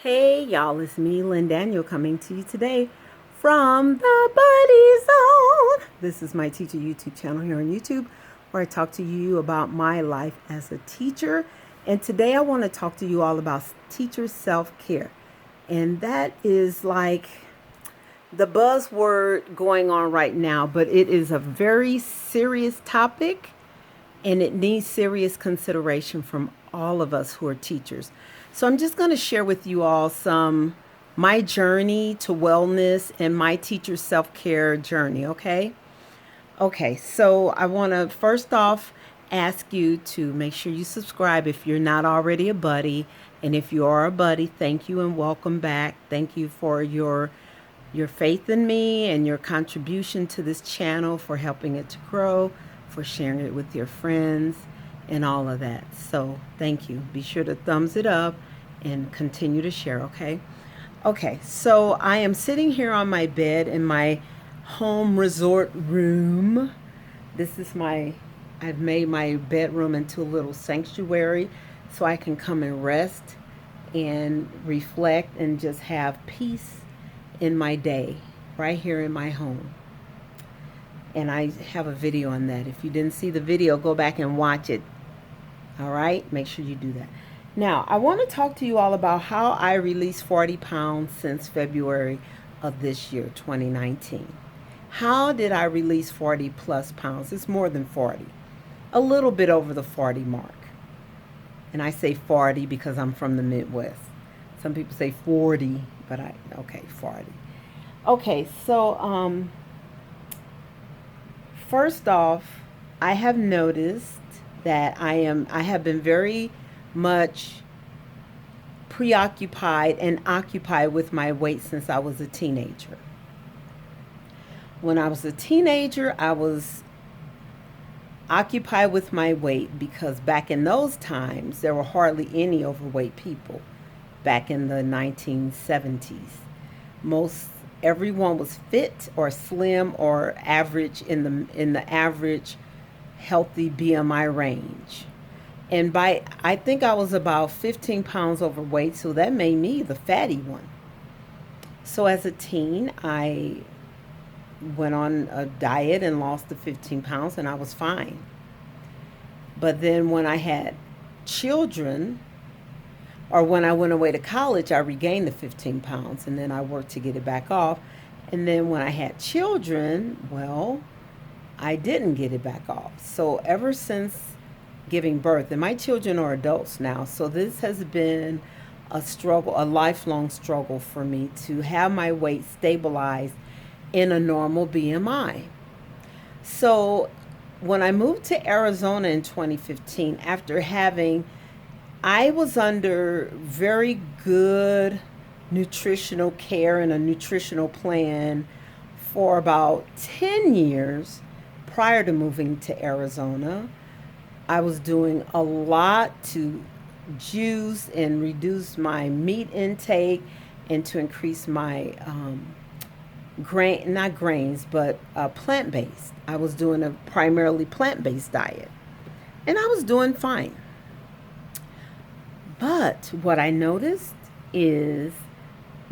Hey y'all, it's me, Lynn Daniel, coming to you today from the Buddy Zone. This is my teacher YouTube channel here on YouTube where I talk to you about my life as a teacher. And today I want to talk to you all about teacher self-care. And that is like the buzzword going on right now, but it is a very serious topic and it needs serious consideration from all of us who are teachers. So I'm just going to share with you all some my journey to wellness and my teacher self-care journey, okay? Okay, so I want to first off ask you to make sure you subscribe if you're not already a buddy, and if you are a buddy, thank you and welcome back. Thank you for your faith in me and your contribution to this channel, for helping it to grow, for sharing it with your friends and all of that. So thank you. Be sure to thumbs it up and continue to share, okay? Okay, so I am sitting here on my bed in my home resort room. I've made my bedroom into a little sanctuary so I can come and rest and reflect and just have peace in my day right here in my home. And I have a video on that. If you didn't see the video, go back and watch it. All right, make sure you do that. Now, I want to talk to you all about how I released 40 pounds since February of this year, 2019. How did I release 40 plus pounds? It's more than 40, a little bit over the 40 mark. And I say 40 because I'm from the Midwest. Some people say 40, but okay, 40. Okay, so first off, I have noticed that I have been very much preoccupied and occupied with my weight since I was a teenager. When I was a teenager, I was occupied with my weight because back in those times, there were hardly any overweight people back in the 1970s. Everyone was fit or slim or average in the average healthy BMI range. And I think I was about 15 pounds overweight, so that made me the fatty one. So as a teen, I went on a diet and lost the 15 pounds, and I was fine. But then when I had children, or when I went away to college, I regained the 15 pounds, and then I worked to get it back off. And then when I had children, well, I didn't get it back off. So ever since giving birth, and my children are adults now, so this has been a struggle, a lifelong struggle for me to have my weight stabilized in a normal BMI. So when I moved to Arizona in 2015, I was under very good nutritional care and a nutritional plan for about 10 years prior to moving to Arizona. I was doing a lot to juice and reduce my meat intake and to increase my not grains, but plant-based. I was doing a primarily plant-based diet, and I was doing fine. But what I noticed is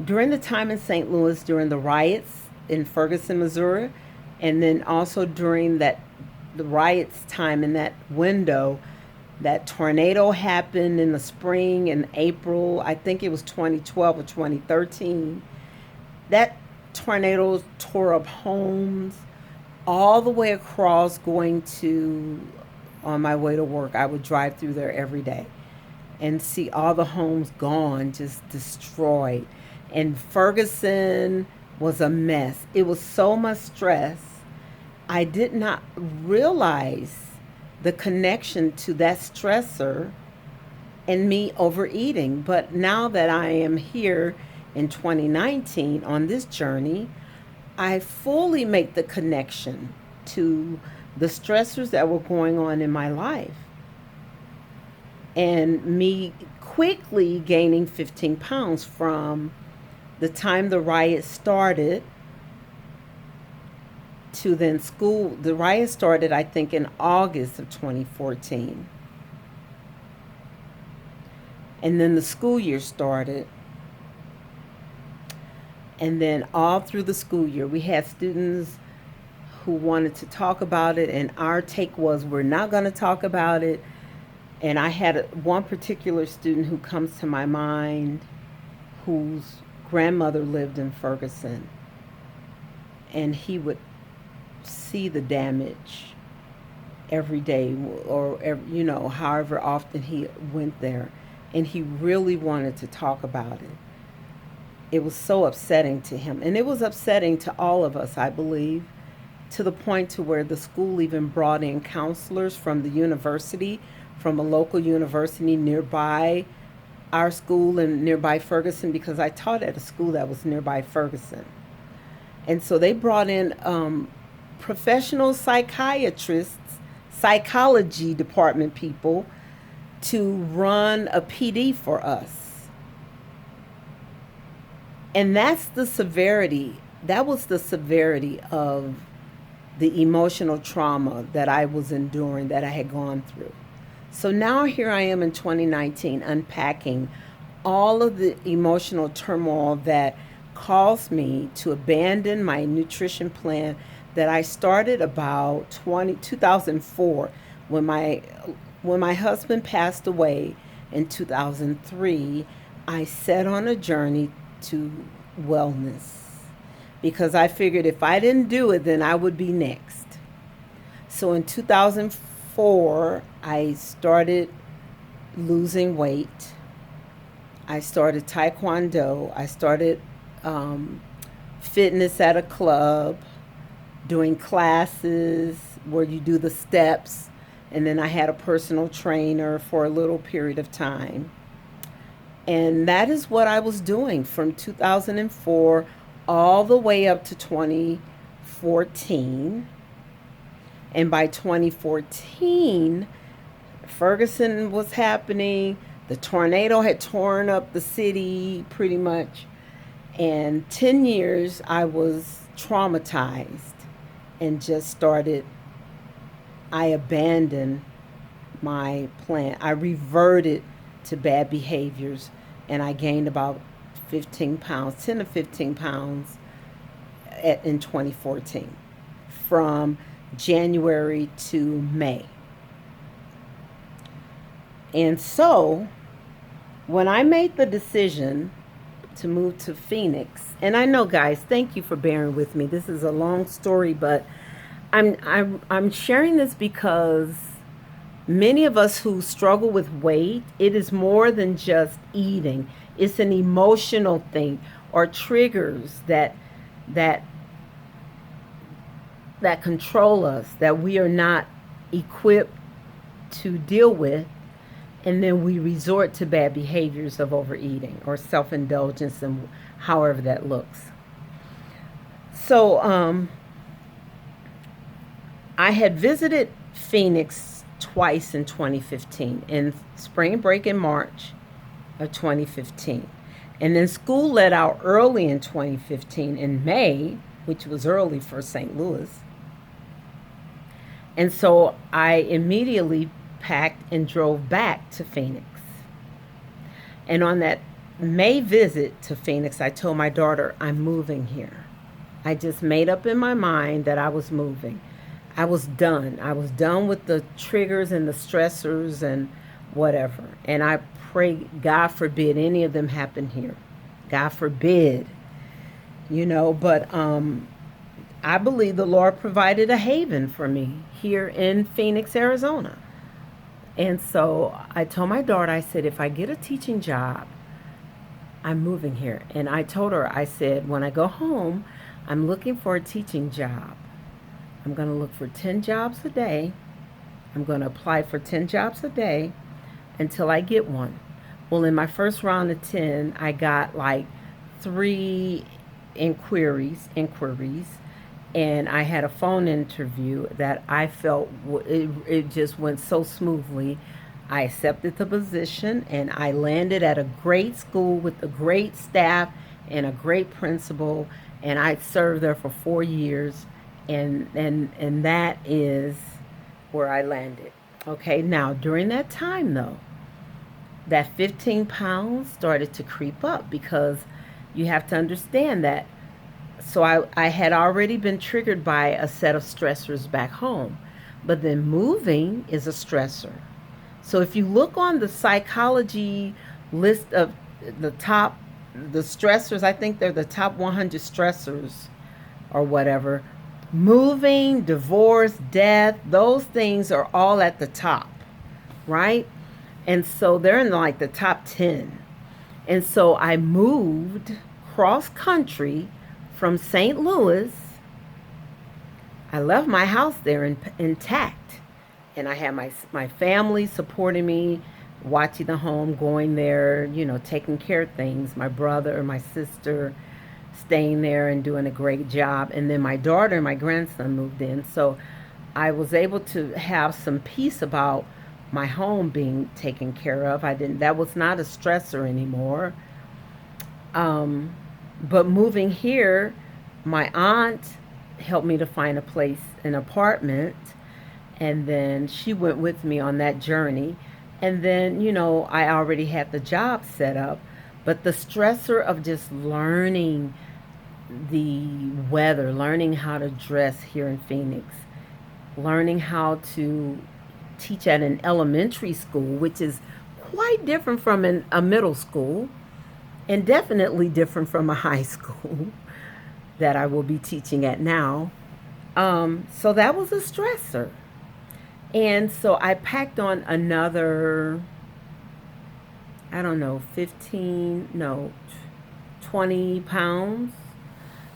during the time in St. Louis, during the riots in Ferguson, Missouri, and then also during the riots time in that window, that tornado happened in the spring and April, I think it was 2012 or 2013. That tornado tore up homes all the way across on my way to work. I would drive through there every day and see all the homes gone, just destroyed. And Ferguson was a mess. It was so much stress. I did not realize the connection to that stressor and me overeating. But now that I am here in 2019 on this journey, I fully make the connection to the stressors that were going on in my life and me quickly gaining 15 pounds from the time the riot started to then school. The riot started, I think, in August of 2014. And then the school year started And then all through the school year, we had students who wanted to talk about it, and our take was we're not going to talk about it. And I had one particular student who comes to my mind whose grandmother lived in Ferguson, and he would see the damage every day, or however often he went there, and he really wanted to talk about it. It was so upsetting to him, and it was upsetting to all of us, I believe, to the point to where the school even brought in counselors from the university, from a local university nearby our school and nearby Ferguson, because I taught at a school that was nearby Ferguson. And so they brought in professional psychiatrists, psychology department people to run a PD for us. And that's the severity, that was the severity of the emotional trauma that I was enduring, that I had gone through. So now here I am in 2019 unpacking all of the emotional turmoil that caused me to abandon my nutrition plan that I started about 2004 when my husband passed away in 2003. I set on a journey to wellness because I figured if I didn't do it, then I would be next. So in 2004, I started losing weight. I started Taekwondo. I started fitness at a club, doing classes where you do the steps. And then I had a personal trainer for a little period of time. And that is what I was doing from 2004 all the way up to 2014. And by 2014, Ferguson was happening. The tornado had torn up the city pretty much. And 10 years I was traumatized and I abandoned my plan. I reverted to bad behaviors, and I gained about 15 pounds, 10 to 15 pounds in 2014 from January to May. And so when I made the decision to move to Phoenix, and I know, guys, thank you for bearing with me. This is a long story, but I'm sharing this because many of us who struggle with weight, it is more than just eating. It's an emotional thing or triggers that control us, that we are not equipped to deal with, and then we resort to bad behaviors of overeating or self-indulgence, and however that looks. So I had visited Phoenix twice in 2015, in spring break in March of 2015. And then school let out early in 2015 in May, which was early for St. Louis. And so I immediately packed and drove back to Phoenix. And on that May visit to Phoenix, I told my daughter, I'm moving here. I just made up in my mind that I was moving. I was done. I was done with the triggers and the stressors and whatever. And I pray, God forbid any of them happen here. God forbid. But I believe the Lord provided a haven for me here in Phoenix, Arizona. And so I told my daughter, I said, if I get a teaching job, I'm moving here. And I told her, I said, when I go home, I'm looking for a teaching job. I'm going to look for 10 jobs a day. I'm going to apply for 10 jobs a day until I get one. Well, in my first round of 10, I got like 3 inquiries, and I had a phone interview that I felt it just went so smoothly. I accepted the position, and I landed at a great school with a great staff and a great principal, and I served there for 4 years. And that is where I landed. Okay, now during that time though, that 15 pounds started to creep up because You have to understand that. So I had already been triggered by a set of stressors back home. But then moving is a stressor. So if you look on the psychology list of the top, the stressors, I think they're the top 100 stressors or whatever. Moving, divorce, death, those things are all at the top, right? And so they're in like the top 10. And so I moved cross country from St. Louis. I left my house there intact. And I had my family supporting me, watching the home, going there, taking care of things. My brother, my sister, staying there and doing a great job. And then my daughter and my grandson moved in. So I was able to have some peace about my home being taken care of. That was not a stressor anymore. But moving here, my aunt helped me to find a place, an apartment. And then she went with me on that journey. And then, I already had the job set up. But the stressor of just learning the weather, learning how to dress here in Phoenix, learning how to teach at an elementary school, which is quite different from a middle school, and definitely different from a high school that I will be teaching at now. So that was a stressor. And so I packed on another, I don't know, 20 pounds.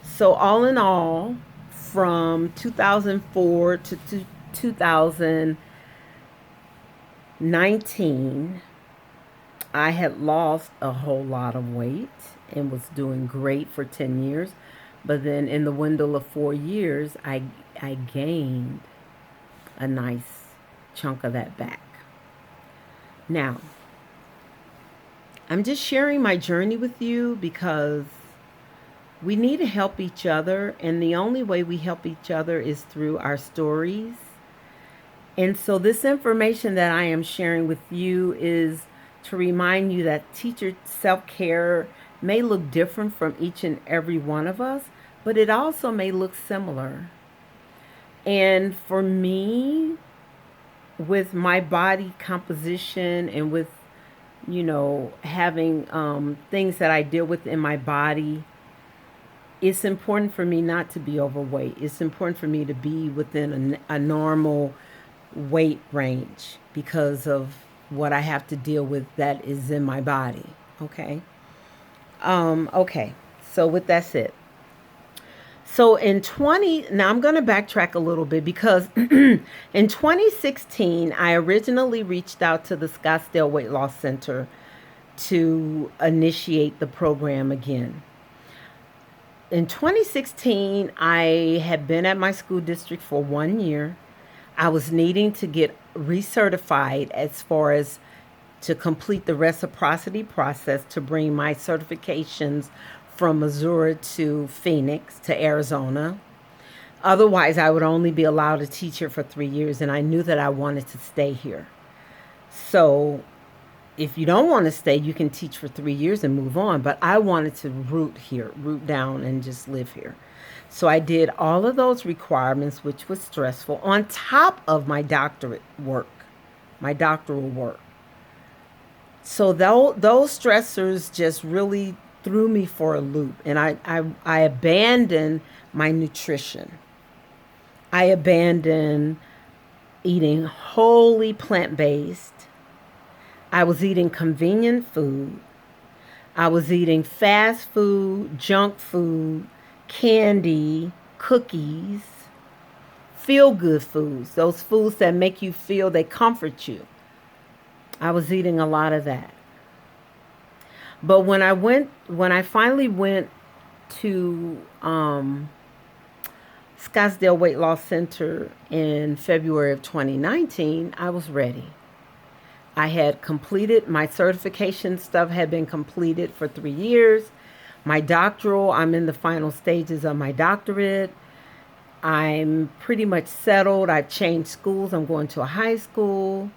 So all in all, from 2004 to 2019, I had lost a whole lot of weight and was doing great for 10 years. But then in the window of 4 years, I gained a nice chunk of that back. Now, I'm just sharing my journey with you because we need to help each other, and the only way we help each other is through our stories. And so this information that I am sharing with you is to remind you that teacher self-care may look different from each and every one of us, but it also may look similar. And for me, with my body composition and with, having things that I deal with in my body, it's important for me not to be overweight. It's important for me to be within a normal weight range because of what I have to deal with that is in my body. Okay. Okay. So with that said, so now I'm going to backtrack a little bit because in 2016, I originally reached out to the Scottsdale Weight Loss Center to initiate the program again. In 2016, I had been at my school district for 1 year. I was needing to get recertified as far as to complete the reciprocity process to bring my certifications from Missouri to Phoenix to Arizona. Otherwise, I would only be allowed to teach here for 3 years, and I knew that I wanted to stay here. So if you don't want to stay, you can teach for 3 years and move on. But I wanted to root down and just live here. So I did all of those requirements, which was stressful, on top of my doctoral work. So those stressors just really threw me for a loop. And I abandoned my nutrition. I abandoned eating wholly plant-based. I was eating convenient food. I was eating fast food, junk food, candy, cookies, feel-good foods, those foods that make you feel they comfort you. I was eating a lot of that. But when I finally went to Scottsdale Weight Loss Center in February of 2019, I was ready. I had completed my certification stuff, had been completed for 3 years. My doctoral, I'm in the final stages of my doctorate. I'm pretty much settled. I've changed schools. I'm going to a high school.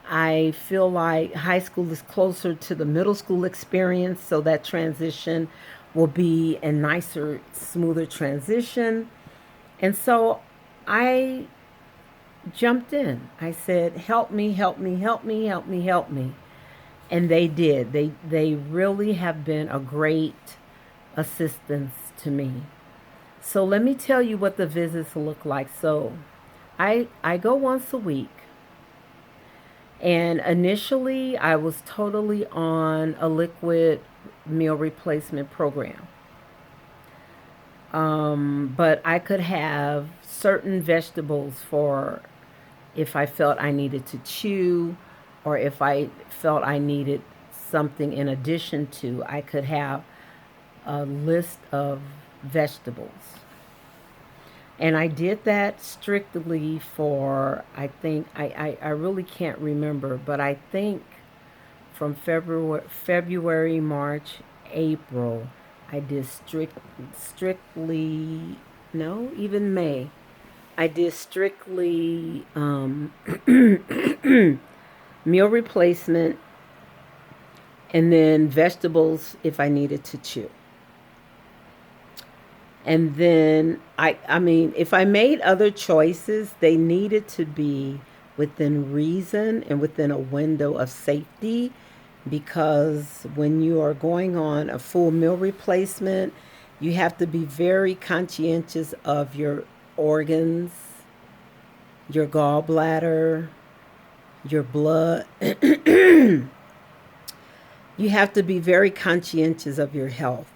I feel like high school is closer to the middle school experience, so that transition will be a nicer, smoother transition. And so I jumped in. I said, "Help me, help me, help me, help me, help me." And they did. They really have been a great assistance to me. So let me tell you what the visits look like. So I go once a week. And initially, I was totally on a liquid meal replacement program. But I could have certain vegetables for if I felt I needed to chew or if I felt I needed something in addition to, I could have a list of vegetables. And I did that strictly for, I think, I really can't remember, but I think from February, March, April, I did strictly, no, even May. I did strictly meal replacement and then vegetables if I needed to chew. And then I mean, if I made other choices, they needed to be within reason and within a window of safety because when you are going on a full meal replacement, you have to be very conscientious of your organs, your gallbladder, your blood. You have to be very conscientious of your health.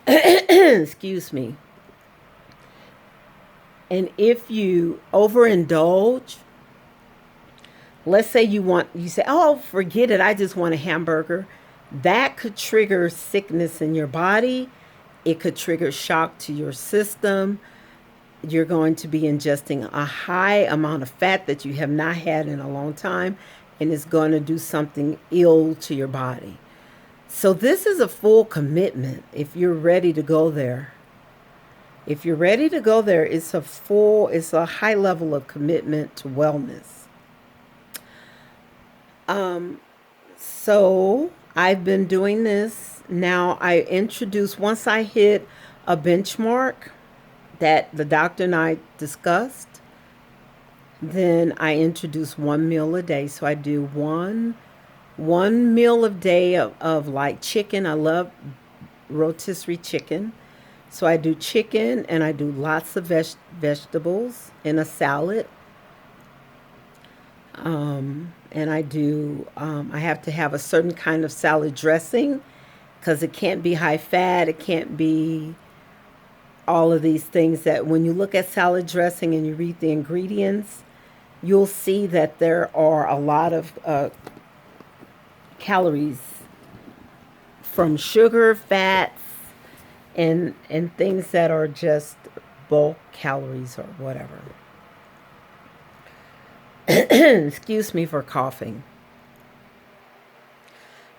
Excuse me. And if you overindulge, let's say you say, oh, forget it, I just want a hamburger. That could trigger sickness in your body. It could trigger shock to your system. You're going to be ingesting a high amount of fat that you have not had in a long time, and it's going to do something ill to your body. So this is a full commitment if you're ready to go there. If you're ready to go there, it's a high level of commitment to wellness. So I've been doing this. Now I introduce, once I hit a benchmark that the doctor and I discussed, then I introduce one meal a day. So I do one meal a day of like chicken. I love rotisserie chicken. So I do chicken and I do lots of vegetables in a salad. And I have to have a certain kind of salad dressing because it can't be high fat. It can't be all of these things that when you look at salad dressing and you read the ingredients, you'll see that there are a lot of calories from sugar, fats, and things that are just bulk calories or whatever. Excuse me for coughing.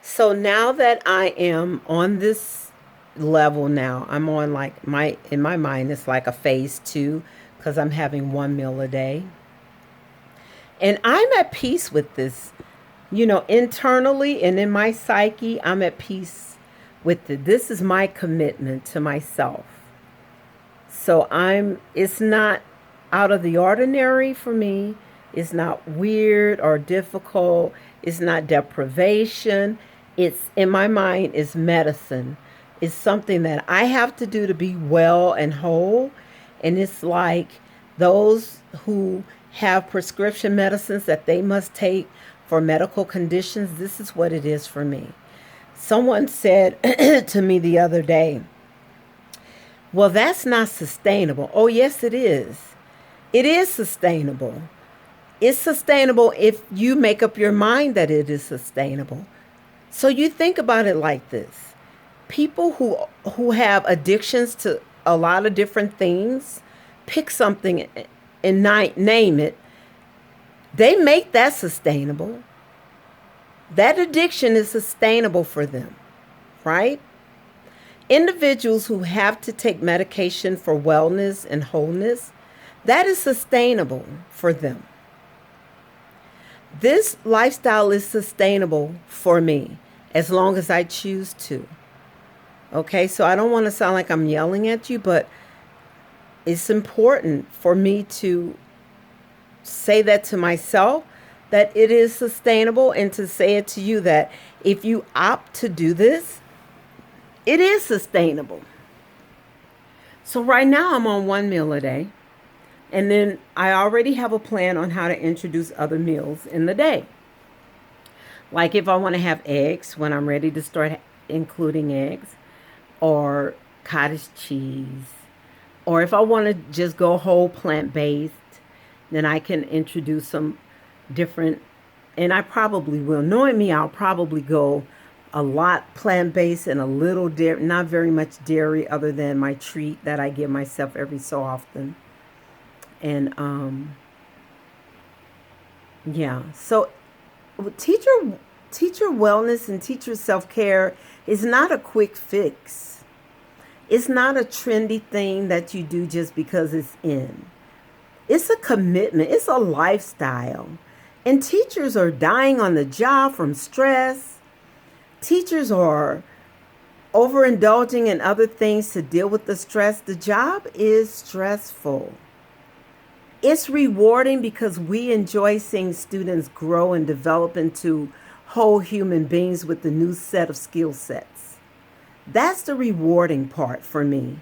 So now that I am on this level now, I'm on like in my mind it's like a phase 2 because I'm having one meal a day. And I'm at peace with this. Internally and in my psyche, I'm at peace with it. This is my commitment to myself. So it's not out of the ordinary for me. It's not weird or difficult. It's not deprivation. It's, in my mind, it's medicine. It's something that I have to do to be well and whole. And it's like those who have prescription medicines that they must take for medical conditions. This is what it is for me. Someone said to me the other day, well, that's not sustainable. Oh, yes, it is. It is sustainable. It's sustainable if you make up your mind that it is sustainable. So you think about it like this. People who have addictions to a lot of different things, pick something and name it. They make that sustainable. That addiction is sustainable for them, right? Individuals who have to take medication for wellness and wholeness, that is sustainable for them. This lifestyle is sustainable for me as long as I choose to. Okay, so I don't want to sound like I'm yelling at you, but it's important for me to say that to myself, that it is sustainable, and to say it to you that if you opt to do this, it is sustainable. So right now I'm on one meal a day, and then I already have a plan on how to introduce other meals in the day. Like if I want to have eggs, when I'm ready to start including eggs, or cottage cheese, or if I want to just go whole plant-based, then I can introduce some different, and I probably will. Knowing me, I'll probably go a lot plant-based and a little dairy, not very much dairy other than my treat that I give myself every so often. And yeah, so teacher teacher wellness and teacher self-care is not a quick fix. It's not a trendy thing that you do just because it's in. It's a commitment. It's a lifestyle. And teachers are dying on the job from stress. Teachers are overindulging in other things to deal with the stress. The job is stressful. It's rewarding because we enjoy seeing students grow and develop into whole human beings with a new set of skill sets. That's the rewarding part for me,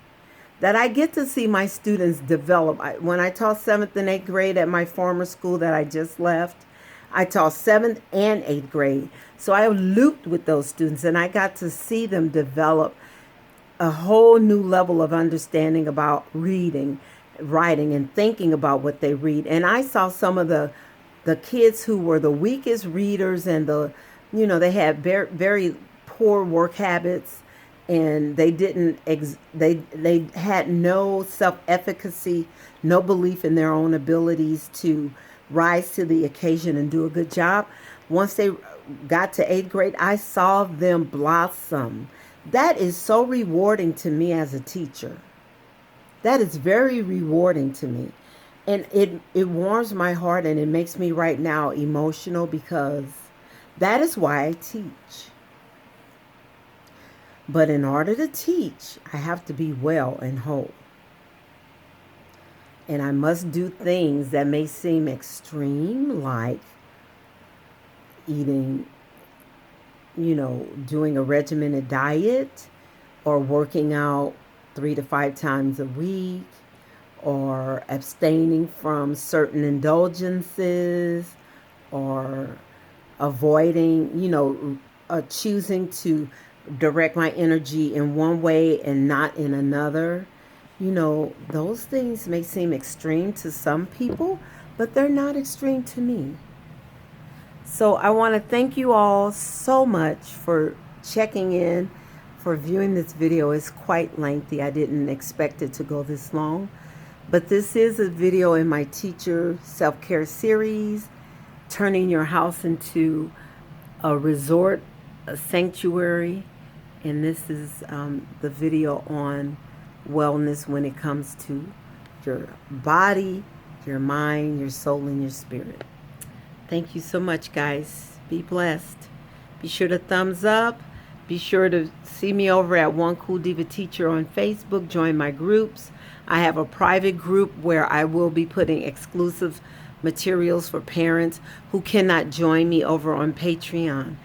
that I get to see my students develop. When I taught 7th and 8th grade at my former school that I just left, I taught 7th and 8th grade. So I looped with those students and I got to see them develop a whole new level of understanding about reading, writing, and thinking about what they read. And I saw some of the kids who were the weakest readers and they had very, very poor work habits, and they had no self-efficacy, no belief in their own abilities to rise to the occasion and do a good job. Once they got to 8th grade, I saw them blossom. That is so rewarding to me as a teacher. That is very rewarding to me. And it warms my heart, and it makes me right now emotional, because that is why I teach. But in order to teach, I have to be well and whole. And I must do things that may seem extreme, like eating, doing a regimented diet, or working out 3 to 5 times a week, or abstaining from certain indulgences, or avoiding, choosing to direct my energy in one way and not in another. Those things may seem extreme to some people, but they're not extreme to me. So I want to thank you all so much for checking in, for viewing this video. It's quite lengthy. I didn't expect it to go this long. But this is a video in my teacher self-care series, turning your house into a resort, a sanctuary. And this is the video on wellness when it comes to your body, your mind, your soul, and your spirit. Thank you so much, guys. Be blessed. Be sure to thumbs up. Be sure to see me over at One Cool Diva Teacher on Facebook. Join my groups. I have a private group where I will be putting exclusive materials for parents who cannot join me over on Patreon.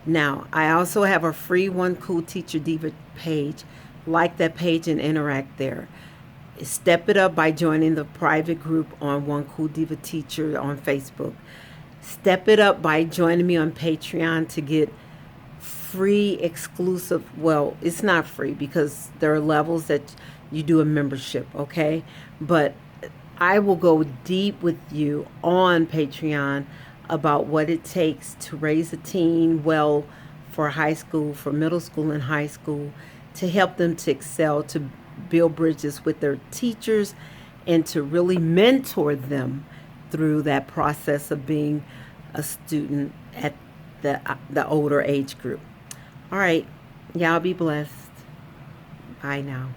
Now, I also have a free One Cool Teacher Diva page. Like that page and interact there. Step it up by joining the private group on One Cool Diva Teacher on Facebook. Step it up by joining me on Patreon to get free exclusive, well, it's not free because there are levels that you do a membership, okay? But I will go deep with you on Patreon about what it takes to raise a teen well for high school, for middle school and high school, to help them to excel, to build bridges with their teachers, and to really mentor them through that process of being a student at the older age group. All right, y'all be blessed. Bye now.